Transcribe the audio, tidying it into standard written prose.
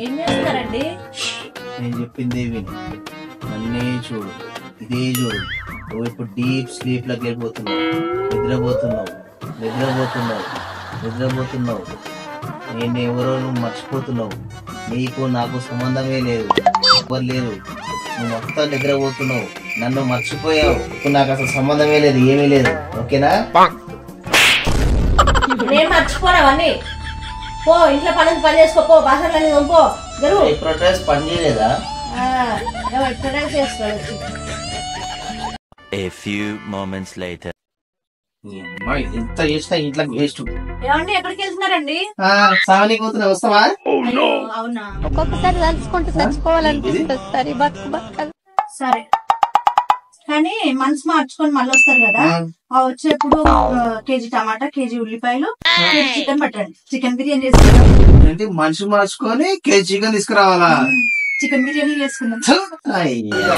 ఏం చేస్తారండి? నేను చెప్పింది విను, నన్నే చూడు, ఇదే చూడు. నువ్వు ఇప్పుడు డీప్ స్లీప్ లోకి వెళ్ళిపోతున్నావు, నిద్రపోతున్నావు నిద్రపోతున్నావు నిద్రపోతున్నావు. నేను ఎవరో నువ్వు మర్చిపోతున్నావు. నీకు నాకు సంబంధమే లేదు, ఎవరు లేరు. నువ్వు మొత్తం నిద్రపోతున్నావు, నన్ను మర్చిపోయావు. ఇప్పుడు నాకు అసలు సంబంధమే లేదు, ఏమీ లేదు. ఓకేనా? నేను మర్చిపోనావన్నీ. పో ఇంట్లో పని చేసుకోపో, బాసనలన్నీ తోముకో. జరుగు. ప్రొటెస్ పని చేయలేదా? ఎప్పుడైనా చేస్తాడు. A few moments later. ఎంత చేసినా ఇంట్లో వేస్ట్. ఏమండి ఎక్కడికి వెళ్తున్నారండి? సావని కూతురు వస్తావా? అయ్యో, అవునా? ఒక్కొక్కసారి తలుచుకుంటూ చచ్చిపోవాలనిపిస్తుంది సార్ ఈ బతుకు బతకదు. సరే కానీ మనసు మార్చుకొని మళ్ళీ వస్తారు కదా, ఆ వచ్చేప్పుడు కేజీ టమాటా, కేజీ ఉల్లిపాయలు, కేజీ చికెన్ పట్టండి. చికెన్ బిర్యానీ చేసుకుందాం. ఏంటి మనిషి మార్చుకొని కేజీ చికెన్ తీసుకురావాలా? చికెన్ బిర్యానీ చేసుకుందాం. అయ్యా